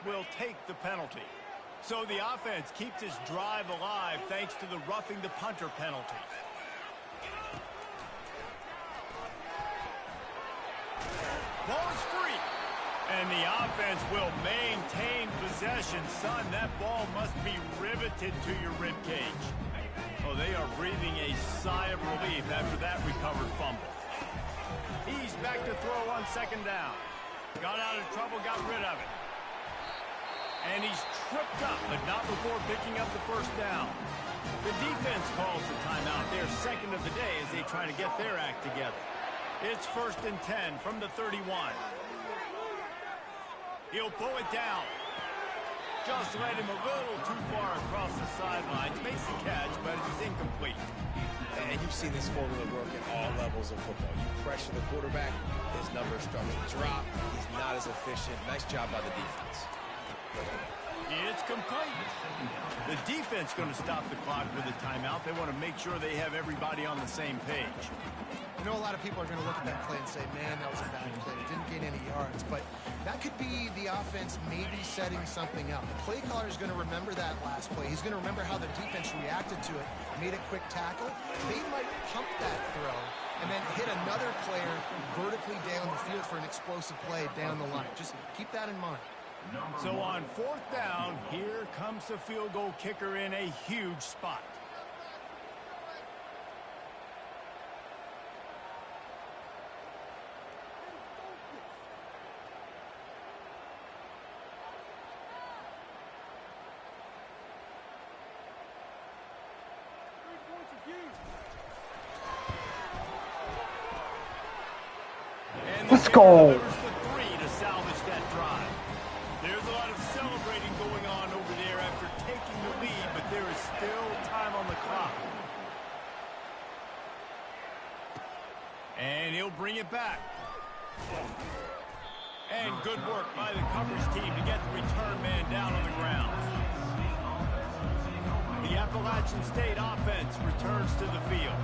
will take the penalty. So the offense keeps its drive alive thanks to the roughing the punter penalty. Ball is free. And the offense will maintain possession. Son, that ball must be riveted to your ribcage. Oh, they are breathing a sigh of relief after that recovered fumble. He's back to throw on second down. Got out of trouble, got rid of it. And he's tripped up, but not before picking up the first down. The defense calls the timeout. Their second of the day as they try to get their act together. It's 1st and 10 from the 31. He'll pull it down. Just led him a little too far across the sidelines. Makes the catch, but it's incomplete. And you've seen this formula work at all levels of football. You pressure the quarterback, his numbers start to drop. He's not as efficient. Nice job by the defense. It's complete. The defense going to stop the clock with a timeout. They want to make sure they have everybody on the same page. You know, a lot of people are going to look at that play and say, man, that was a bad play. It didn't gain any yards. But that could be the offense maybe setting something up. The play caller is going to remember that last play. He's going to remember how the defense reacted to it, made a quick tackle. They might pump that throw and then hit another player vertically down the field for an explosive play down the line. Just keep that in mind. So on 4th down, here comes the field goal kicker in a huge spot. Let's go. And he'll bring it back. And good work by the coverage team to get the return man down on the ground. The Appalachian State offense returns to the field.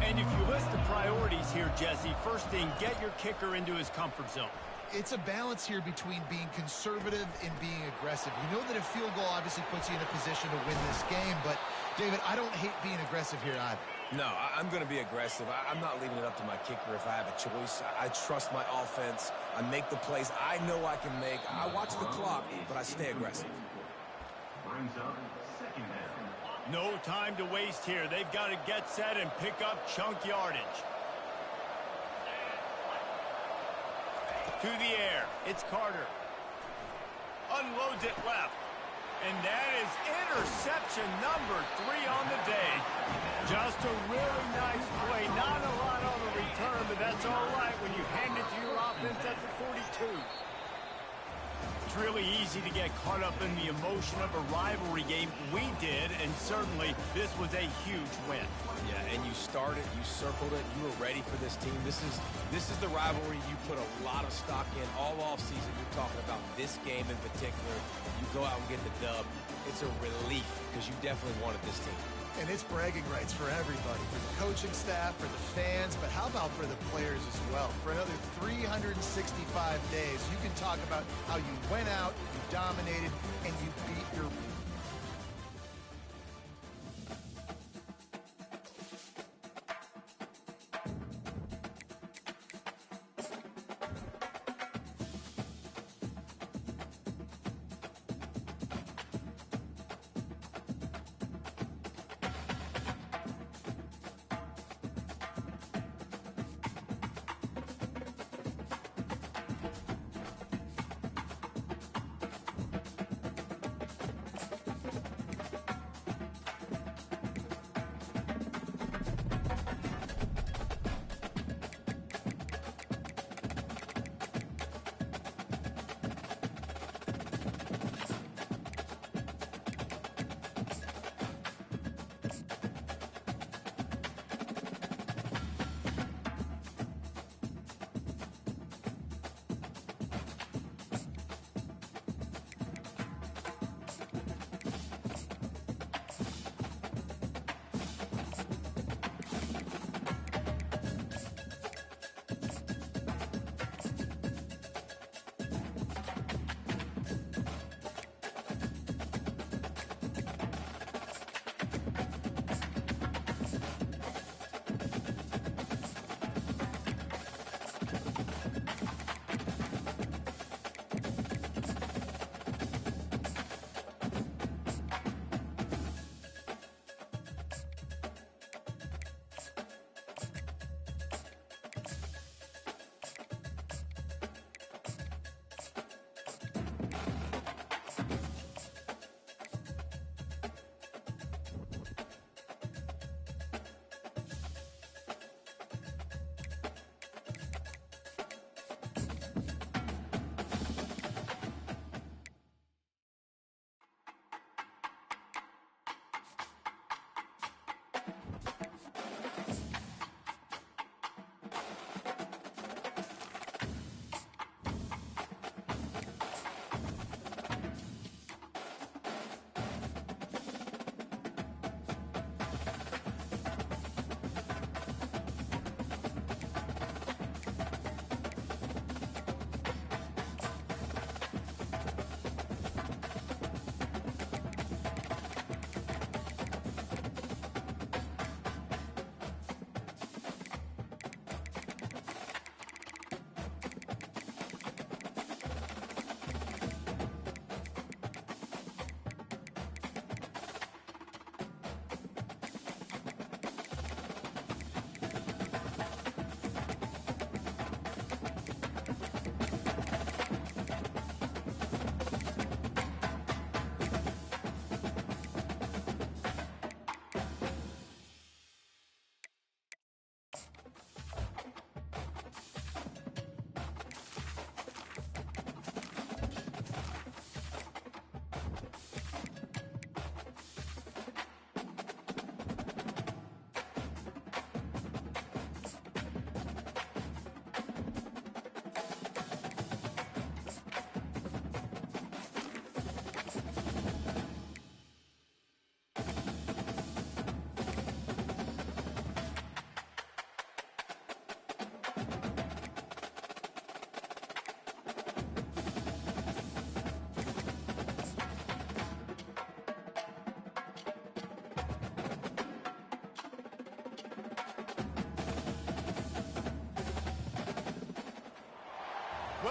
And if you list the priorities here, Jesse, first thing, get your kicker into his comfort zone. It's a balance here between being conservative and being aggressive. You know that a field goal obviously puts you in a position to win this game, but, David, I don't hate being aggressive here either. No, I'm going to be aggressive. I'm not leaving it up to my kicker if I have a choice. I trust my offense. I make the plays I know I can make. I watch the clock, but I stay aggressive. Brings up 2nd down. No time to waste here. They've got to get set and pick up chunk yardage. To the air. It's Carter. Unloads it left. And that is interception number 3 on the day. Just a really nice play. Not a lot on the return, but that's all right when you hand it to your offense at the 42. It's really easy to get caught up in the emotion of a rivalry game. We did, and certainly this was a huge win. Yeah, and you started, you circled it, you were ready for this team. This is the rivalry you put a lot of stock in all offseason. You're talking about this game in particular. You go out and get the dub. It's a relief because you definitely wanted this team. And it's bragging rights for everybody, for the coaching staff, for the fans, but how about for the players as well? For another 365 days, you can talk about how you went out, you dominated, and you beat your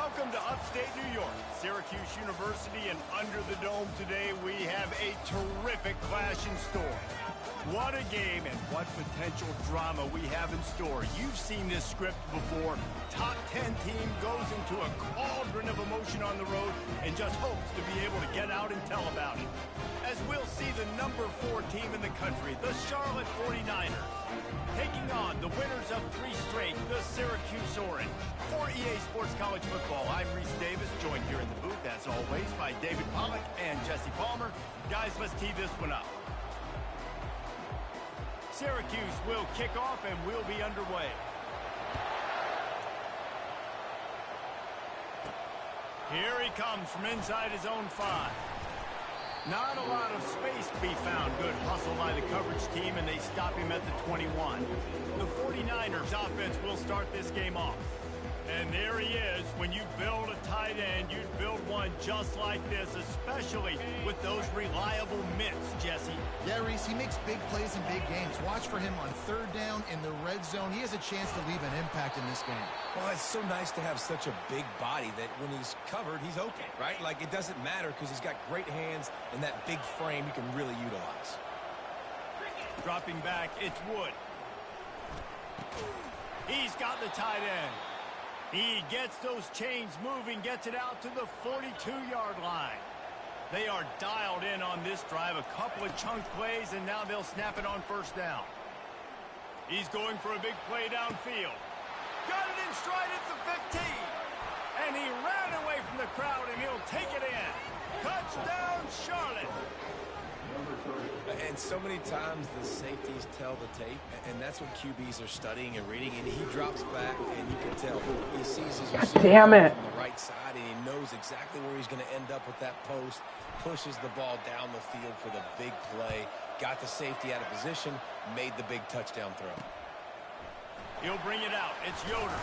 Welcome to upstate New York, Syracuse University, and under the dome today we have a terrific clash in store. What a game and what potential drama we have in store. You've seen this script before. Top 10 team goes into a cauldron of emotion on the road and just hopes to be able to get out and tell about it. As we'll see the number 4 team in the country, the Charlotte 49ers, taking on the winners of 3 straight, the Syracuse Orange. For EA Sports College Football, I'm Reese Davis, joined here in the booth, as always, by David Pollack and Jesse Palmer. Guys, let's tee this one up. Syracuse will kick off and we'll be underway. Here he comes from inside his own 5. Not a lot of space to be found. Good hustle by the coverage team, and they stop him at the 21. The 49ers offense will start this game off. And there he is. When you build a tight end, you'd build one just like this, especially with those reliable mitts, Jesse. Yeah, Reese, he makes big plays in big games. Watch for him on 3rd down in the red zone. He has a chance to leave an impact in this game. Well, it's so nice to have such a big body that when he's covered, he's okay, right? Like, it doesn't matter because he's got great hands and that big frame he can really utilize. Dropping back, it's Wood. He's got the tight end. He gets those chains moving, gets it out to the 42-yard line. They are dialed in on this drive, a couple of chunk plays, and now they'll snap it on 1st down. He's going for a big play downfield. Got it in stride at the 15. And he ran away from the crowd, and he'll take it in. Touchdown, Charlotte. And so many times the safeties tell the tape, and that's what QBs are studying and reading, and he drops back, and you can tell he sees his receiver damn it. from the right side, and he knows exactly where he's going to end up with that post, pushes the ball down the field for the big play, got the safety out of position, made the big touchdown throw. He'll bring it out. It's Yoder.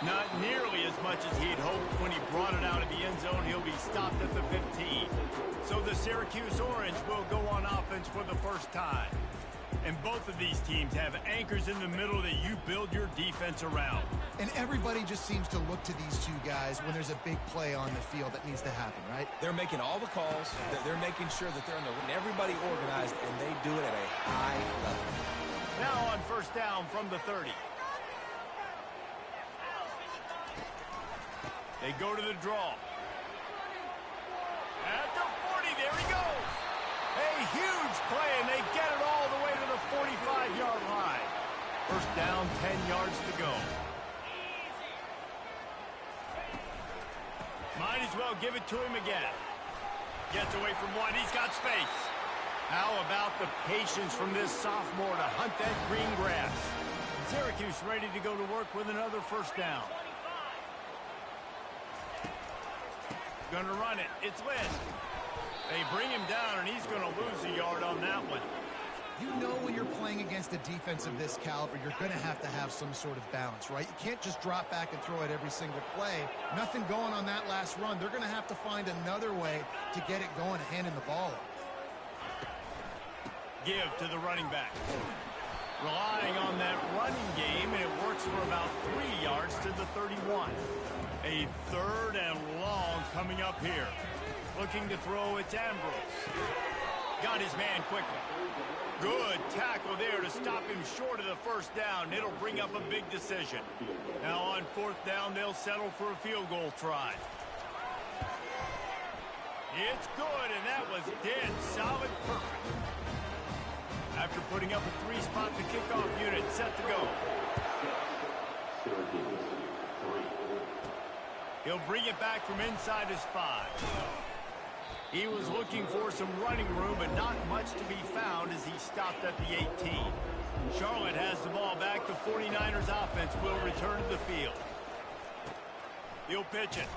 Not nearly as much as he'd hoped. When he brought it out of the end zone, he'll be stopped at the 15. So the Syracuse Orange will go on offense for the first time. And both of these teams have anchors in the middle that you build your defense around. And everybody just seems to look to these two guys when there's a big play on the field that needs to happen, right? They're making all the calls. They're making sure that they're in the everybody organized, and they do it at a high level. Now on 1st down from the 30. They go to the draw. At the 40, there he goes. A huge play, and they get it all the way to the 45-yard line. 1st down, 10 yards to go. Might as well give it to him again. Gets away from one. He's got space. How about the patience from this sophomore to hunt that green grass? Syracuse ready to go to work with another 1st down. Going to run it. It's Lynn. They bring him down, and he's going to lose a yard on that one. You know when you're playing against a defense of this caliber, you're going to have some sort of balance, right? You can't just drop back and throw it every single play. Nothing going on that last run. They're going to have to find another way to get it going and handing the ball up. Give to the running back. Relying on that running game, and it works for about 3 yards to the 31. A 3rd and long coming up here. Looking to throw, it's Ambrose. Got his man quickly. Good tackle there to stop him short of the 1st down. It'll bring up a big decision. Now on 4th down, they'll settle for a field goal try. It's good, and that was dead solid perfect. After putting up a 3-spot, the kickoff unit set to go. He'll bring it back from inside his 5. He was looking for some running room, but not much to be found as he stopped at the 18. Charlotte has the ball back. The 49ers offense will return to the field. He'll pitch it.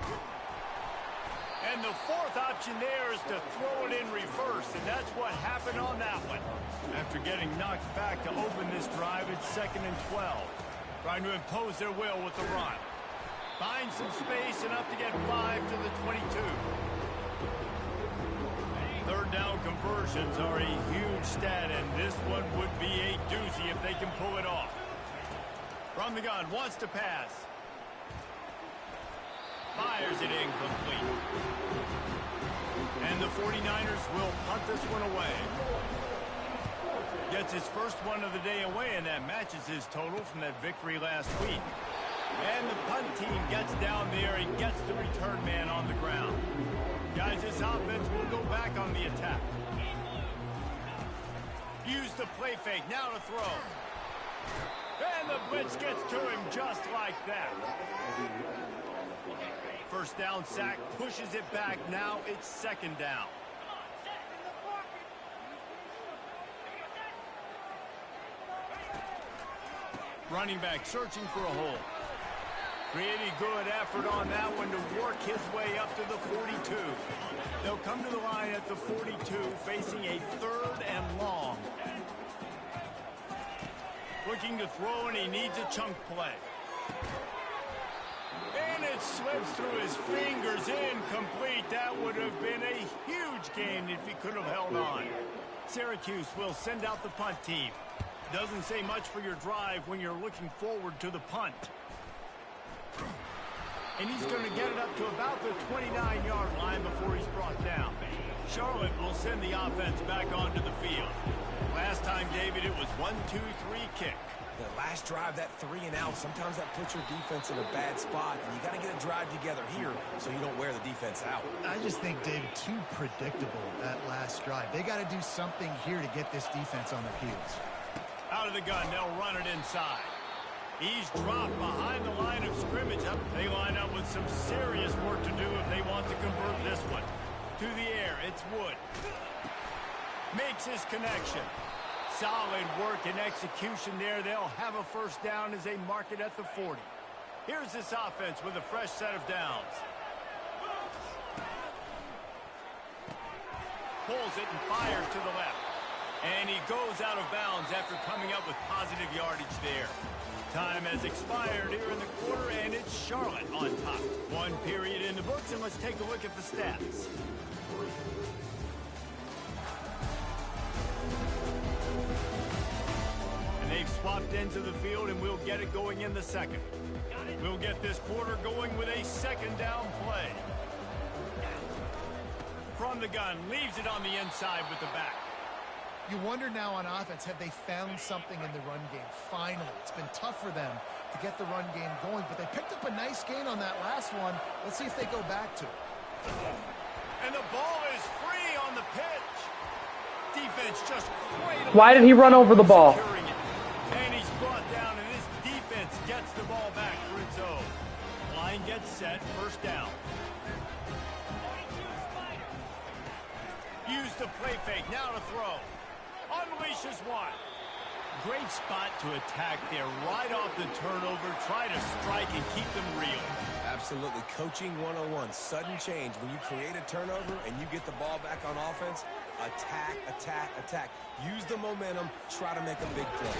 And the 4th option there is to throw it in reverse, and that's what happened on that one. After getting knocked back to open this drive, it's 2nd and 12. Trying to impose their will with the run. Find some space, enough to get 5 to the 22. 3rd down conversions are a huge stat, and this one would be a doozy if they can pull it off. From the gun, wants to pass. fires it incomplete. And the 49ers will punt this one away. Gets his first one of the day away, and that matches his total from that victory last week. And the punt team gets down there and gets the return man on the ground. Guys, this offense will go back on the attack. Use the play fake, now to throw. And the blitz gets to him just like that. First down sack, pushes it back. Now it's second down. Running back searching for a hole. Pretty good effort on that one to work his way up to the 42. They'll come to the line at the 42, facing a 3rd and long. Looking to throw, and he needs a chunk play. And it slips through his fingers, incomplete. That would have been a huge gain if he could have held on. Syracuse will send out the punt team. Doesn't say much for your drive when you're looking forward to the punt. And he's going to get it up to about the 29-yard line before he's brought down. Charlotte will send the offense back onto the field. Last time, David, it was 1-2-3 kick. The last drive, that 3 and out, sometimes that puts your defense in a bad spot, and you got to get a drive together here so you don't wear the defense out. I just think, David, too predictable that last drive. They got to do something here to get this defense on their heels. Out of the gun, they'll run it inside. He's dropped behind the line of scrimmage. They line up with some serious work to do if they want to convert this one. To the air, it's Wood. Makes his connection. Solid work and execution there. They'll have a first down as they mark it at the 40. Here's this offense with a fresh set of downs. Pulls it and fires to the left. And he goes out of bounds after coming up with positive yardage there. Time has expired here in the quarter, and it's Charlotte on top. 1 period in the books, and let's take a look at the stats. And they've swapped into the field, and we'll get it going in the second. We'll get this quarter going with a second down play. From the gun, leaves it on the inside with the back. You wonder now on offense, have they found something in the run game? Finally, it's been tough for them to get the run game going, but they picked up a nice gain on that last one. Let's see if they go back to it. And the ball is free on the pitch. Defense just cradled. Why did he run over the ball? And he's brought down, and this defense gets the ball back for its own. Line gets set, first down. Use the play fake, now to throw. Unleashes one. Great spot to attack there, right off the turnover. Try to strike and keep them real. Absolutely. Coaching 101. Sudden change. When you create a turnover and you get the ball back on offense, attack, attack, attack. Use the momentum. Try to make a big play.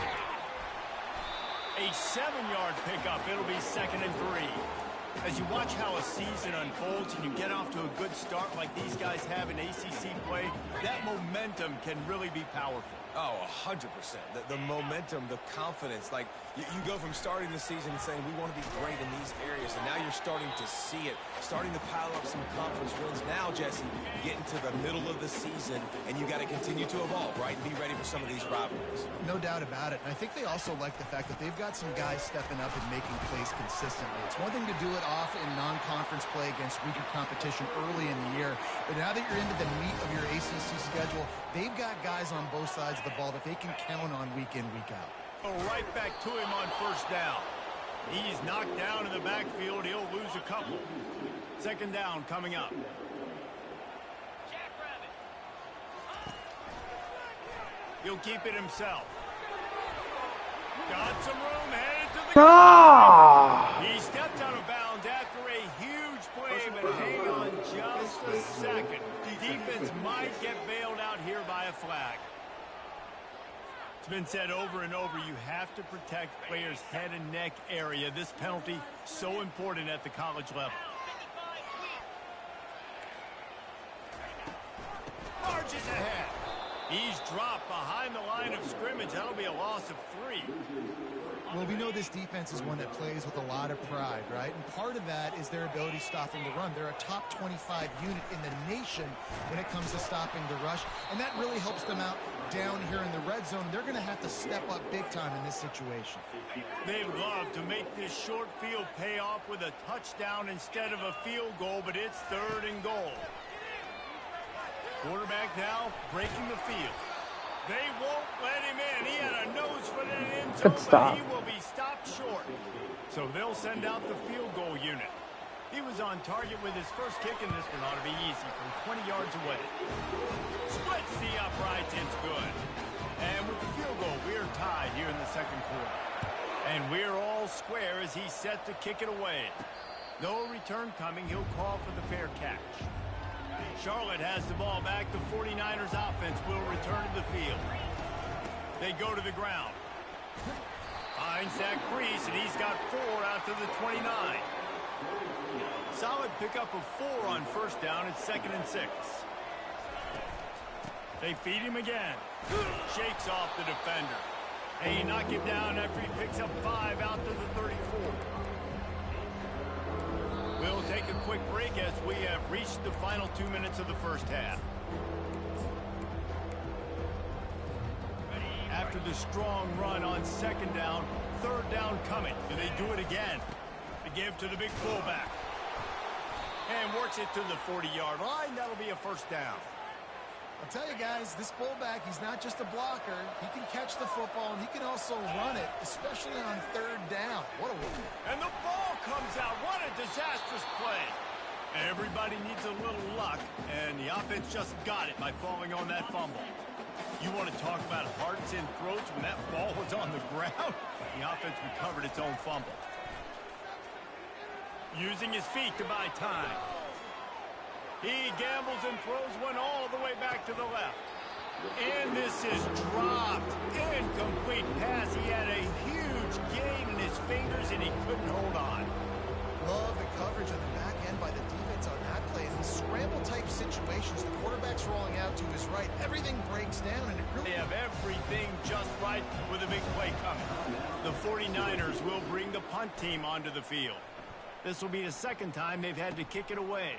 A 7-yard pickup. It'll be 2nd and 3. As you watch how a season unfolds and you get off to a good start like these guys have in ACC play, that momentum can really be powerful. Oh, 100%. The momentum, the confidence. Like, you go from starting the season and saying, we want to be great in these areas, and now you're starting to see it, starting to pile up some conference wins. Now, Jesse, getting to the middle of the season, and you got to continue to evolve, right, and be ready for some of these rivalries. No doubt about it. And I think they also like the fact that they've got some guys stepping up and making plays consistently. It's one thing to do it off in non-conference play against weaker competition early in the year, but now that you're into the meat of your ACC schedule, they've got guys on both sides of the ball that they can count on week in, week out. Oh, right back to him on first down. He's knocked down in the backfield. He'll lose a couple. Second down coming up. He'll keep it himself. Got some room, headed to the He stepped out of bounds after a huge play, but hang on just a second. Defense might get bailed out here by a flag. It's been said over and over, you have to protect players' head and neck area. This penalty, so important at the college level. Marches ahead. He's dropped behind the line of scrimmage. That'll be a loss of 3. Well, we know this defense is one that plays with a lot of pride, right? And part of that is their ability stopping the run. They're a top 25 unit in the nation when it comes to stopping the rush, and that really helps them out down here in the red zone. They're going to have to step up big time in this situation. They'd love to make this short field pay off with a touchdown instead of a field goal, but it's 3rd and goal. Quarterback now breaking the field. They won't let him in. He had a nose for that end zone, but he will be stopped short. So they'll send out the field goal unit. He was on target with his first kick, and this one ought to be easy from 20 yards away. Splits the uprights. It's good. And with the field goal, we're tied here in the second quarter. And we're all square as he's set to kick it away. No return coming. He'll call for the fair catch. Charlotte has the ball back. The 49ers offense will return to the field. They go to the ground. Finds that crease, and he's got 4 out to the 29. Solid pickup of 4 on first down. It's 2nd and 6. They feed him again. Shakes off the defender. They knock him down after he picks up 5 out to the 34. We'll take a quick break as we have reached the final 2 minutes of the first half. After the strong run on 2nd down, 3rd down coming. Do they do it again? To give to the big fullback. And works it to the 40-yard line. That'll be a first down. I'll tell you guys, this fullback, he's not just a blocker. He can catch the football, and he can also run it, especially on 3rd down. What a win. And the ball comes out. What a disastrous play. Everybody needs a little luck, and the offense just got it by falling on that fumble. You want to talk about hearts and throats when that ball was on the ground? The offense recovered its own fumble. Using his feet to buy time. He gambles and throws one all the way back to the left. And this is dropped. Incomplete pass. He had a huge gain in his fingers, and he couldn't hold on. Love the coverage on the back end by the defense on that play. In these scramble-type situations, the quarterback's rolling out to his right. Everything breaks down, and it really... They have everything just right with a big play coming. The 49ers will bring the punt team onto the field. This will be the 2nd time they've had to kick it away.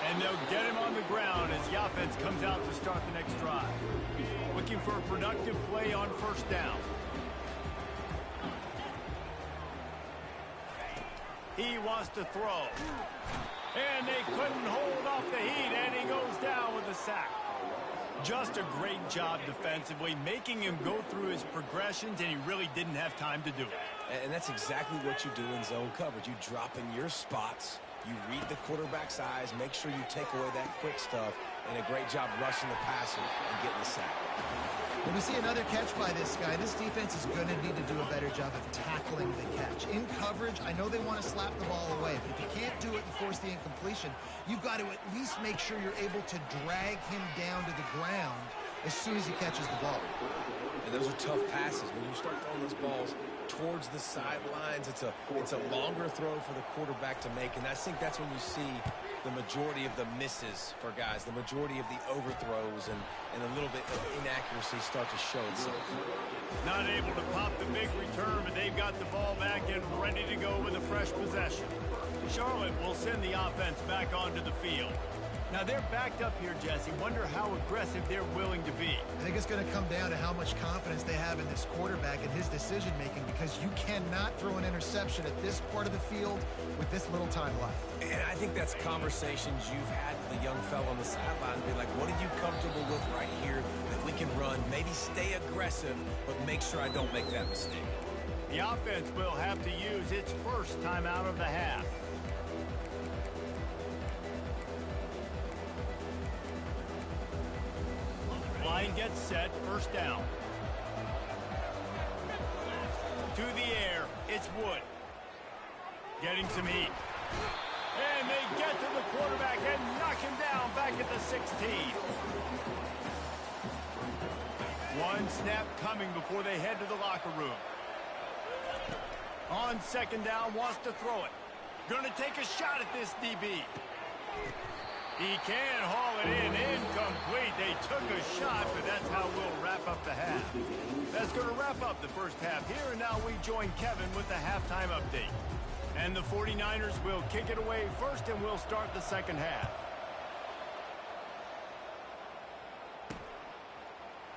And they'll get him on the ground as the offense comes out to start the next drive. Looking for a productive play on 1st down. He wants to throw. And they couldn't hold off the heat, and he goes down with a sack. Just a great job defensively, making him go through his progressions, and he really didn't have time to do it. And that's exactly what you do in zone coverage. You drop in your spots. You read the quarterback's eyes, make sure you take away that quick stuff, and a great job rushing the passer and getting the sack. When we see another catch by this guy, this defense is going to need to do a better job of tackling the catch. In coverage, I know they want to slap the ball away, but if you can't do it and force the incompletion, you've got to at least make sure you're able to drag him down to the ground as soon as he catches the ball. And those are tough passes. When you start throwing those balls towards the sidelines, it's a longer throw for the quarterback to make, and I think that's when you see the majority of the misses for guys, the majority of the overthrows and a little bit of inaccuracy start to show itself. Not able to pop the big return, but they've got the ball back and ready to go with a fresh possession. Charlotte will send the offense back onto the field. Now they're backed up here, Jesse. Wonder how aggressive they're willing to be. I think it's going to come down to how much confidence they have in this quarterback and his decision-making, because you cannot throw an interception at this part of the field with this little time left. And I think that's conversations you've had with the young fellow on the sideline. Be like, what are you comfortable with right here that we can run? Maybe stay aggressive, but make sure I don't make that mistake. The offense will have to use its first timeout of the half. Line gets set, first down. To the air, it's Wood. Getting some heat. And they get to the quarterback and knock him down back at the 16. One snap coming before they head to the locker room. On 2nd down, wants to throw it. Gonna take a shot at this DB. He can haul it in, incomplete. incomplete. They took a shot, but that's how we'll wrap up the half. That's going to wrap up the first half here, and now we join Kevin with the halftime update. And the 49ers will kick it away first, and we'll start the second half.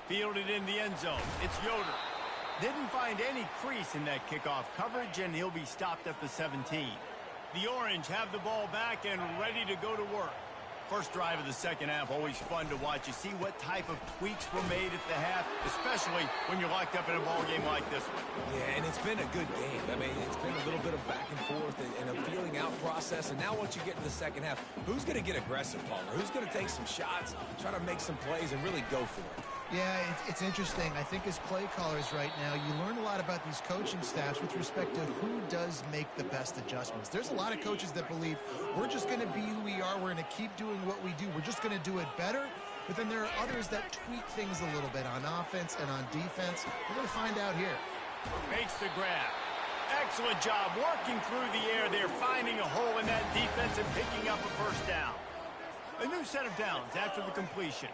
Fielded in the end zone. It's Yoder. Didn't find any crease in that kickoff coverage, and he'll be stopped at the 17. The Orange have the ball back and ready to go to work. First drive of the second half, always fun to watch. You see what type of tweaks were made at the half, especially when you're locked up in a ball game like this one. Yeah, and it's been a good game. I mean, it's been a little bit of back and forth and a feeling out process. And now once you get to the second half, who's going to get aggressive, Palmer? Who's going to take some shots, try to make some plays, and really go for it? Yeah, it's interesting. I think as play callers right now, you learn a lot about these coaching staffs with respect to who does make the best adjustments. There's a lot of coaches that believe we're just going to be who we are. We're going to keep doing what we do. We're just going to do it better. But then there are others that tweak things a little bit on offense and on defense. We're going to find out here. Makes the grab. Excellent job working through the air there, finding a hole in that defense and picking up a first down. A new set of downs after the completion.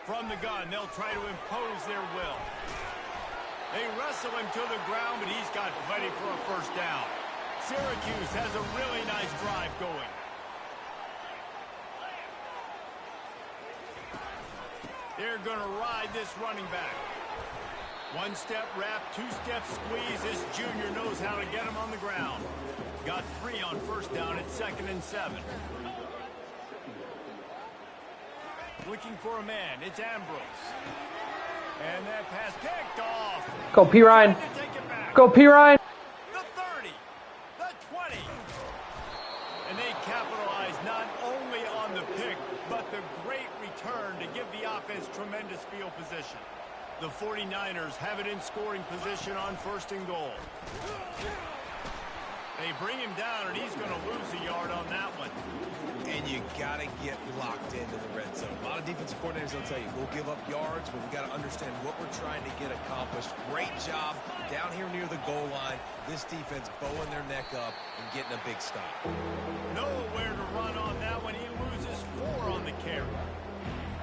From the gun, they'll try to impose their will. They wrestle him to the ground, but he's got plenty for a first down. Syracuse has a really nice drive going. They're going to ride this running back. One-step wrap, two-step squeeze. This junior knows how to get him on the ground. Got 3 on first down at 2nd and 7. Looking for a man. It's Ambrose. And that pass picked off. Go, P. Ryan. Go, P. Ryan. The 30. The 20. And they capitalize not only on the pick, but the great return to give the offense tremendous field position. The 49ers have it in scoring position on 1st and goal. They bring him down, and he's going to lose a yard on that one. And you got to get locked into the red zone. A lot of defensive coordinators will tell you, we'll give up yards, but we got to understand what we're trying to get accomplished. Great job down here near the goal line. This defense bowing their neck up and getting a big stop. Nowhere to run on that one. He loses 4 on the carry.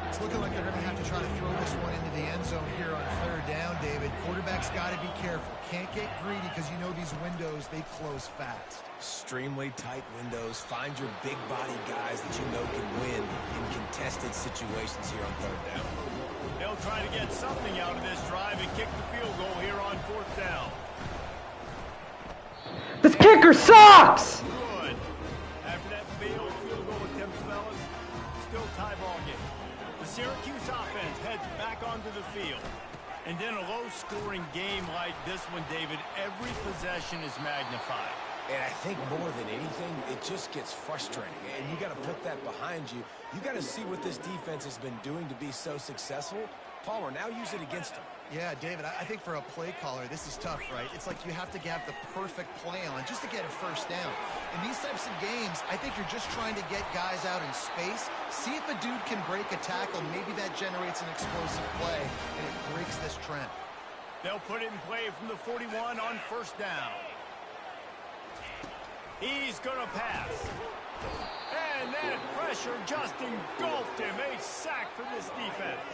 It's looking like they're going to have to try to throw this one into the end zone here on 3rd down, David. Quarterback's got to be careful. Can't get greedy because you know these windows, they close fast. Extremely tight windows. Find your big body guys that you know can win in contested situations here on 3rd down. They'll try to get something out of this drive and kick the field goal here on 4th down. This kicker sucks! Good. After that failed field goal attempt, fellas, still tie ball game. The Syracuse offense heads back onto the field. And then a low-scoring game like this one, David, every possession is magnified. And I think more than anything, it just gets frustrating. And you got to put that behind you. You got to see what this defense has been doing to be so successful. Palmer, now use it against them. Yeah, David, I think for a play caller, this is tough, right? It's like you have to have the perfect play on just to get a first down. In these types of games, I think you're just trying to get guys out in space, see if a dude can break a tackle. Maybe that generates an explosive play, and it breaks this trend. They'll put it in play from the 41 on 1st down. He's going to pass. And that pressure just engulfed him. A sack for this defense.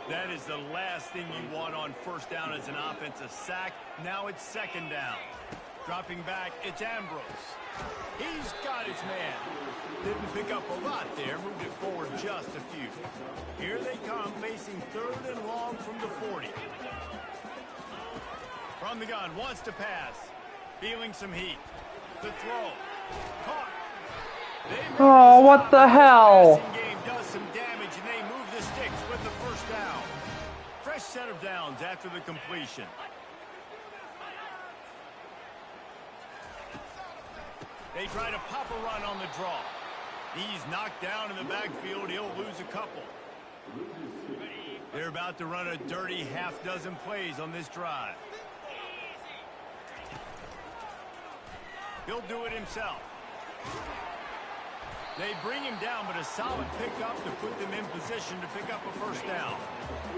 That is the last thing you want on 1st down as an offensive sack. Now it's 2nd down. Dropping back, it's Ambrose. He's got his man. Didn't pick up a lot there. Moved it forward just a few. Here they come, facing 3rd and long from the 40. From the gun, wants to pass. Feeling some heat. The throw. Caught. Oh, what the hell? Game does some damage, and they move the sticks with the 1st down. Fresh set of downs after the completion. They try to pop a run on the draw. He's knocked down in the backfield. He'll lose a couple. They're about to run a dirty half-dozen plays on this drive. He'll do it himself. They bring him down, but a solid pickup to put them in position to pick up a 1st down.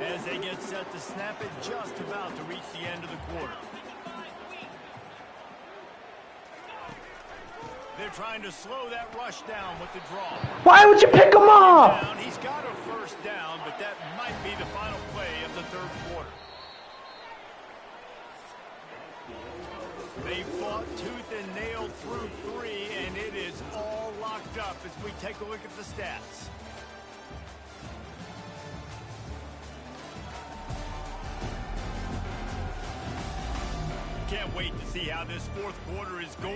As they get set to snap it, just about to reach the end of the quarter. They're trying to slow that rush down with the draw. Why would you pick him off? He's got a first down, but that might be the final play of the third quarter. They fought tooth and nail through 3, and it is all locked up as we take a look at the stats. Can't wait to see how this fourth quarter is going.